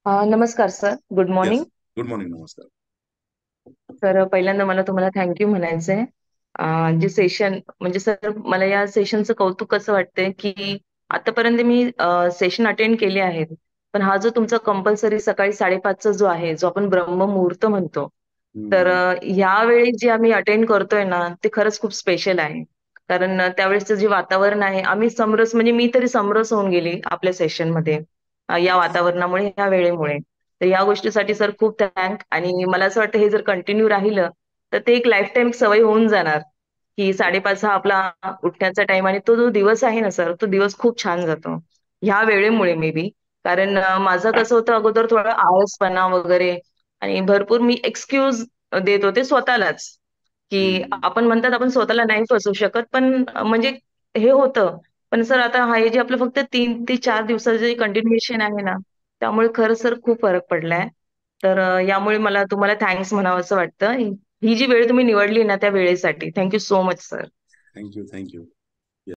नमस्कार sir, good yes. Morning. Good morning. नमस्कार. तर पहिल्यांदा मला तुम्हाला थँक्यू म्हणायचंय. जे सेशन म्हणजे सर मला या सेशनचं कौतुक कसं वाटतंय, की आतापर्यंत मी सेशन अटेंड केले आहेत. पण हा जो तुमचा कंपल्सरी सकाळी 5:30चा जो आहे, जो आपण ब्रह्ममुहूर्त म्हणतो. तर हम्म. यावेळी जे आम्ही अटेंड करतोय ना, ते खरंच खूप स्पेशल आहे. कारण त्यावेळेसचं जे वातावरण आहे, आम्ही समरस म्हणजे मी तरी समरस होऊन गेली आपल्या सेशनमध्ये. या वातावरणामुळे, या वेळेमुळे. तर या गोष्टीसाठी सर खूप थँक आणि मला असं वाटतं हे जर कंटिन्यू राहिलं, तर ते एक लाईफ टाईम सवय होऊन जाणार, की 5:30 हा आपला उठण्याचा टाइम आणि तो जो दिवस आहे ना सर, तो दिवस खूप छान जातो. ह्या वेळेमुळे मे बी. कारण माझं कसं होतं अगोदर थोडं आळसपणा वगैरे आणि भरपूर मी एक्सक्यूज देत होते स्वतःलाच, की हम्म. आपण म्हणतात आपण स्वतःला नाही फसवू शकत, पण म्हणजे हे होतं. पण सर आता हे जे आपलं फक्त 3 ते 4 दिवसाचं जे कंटिन्युएशन आहे ना, त्यामुळे खरंच सर खूप फरक पडलाय. तर यामुळे मला तुम्हाला थँक्स म्हणावंसं वाटतं. ही जी वेळ तुम्ही निवडली ना त्या वेळेसाठी. Thank you so much sir. Thank you. Thank you.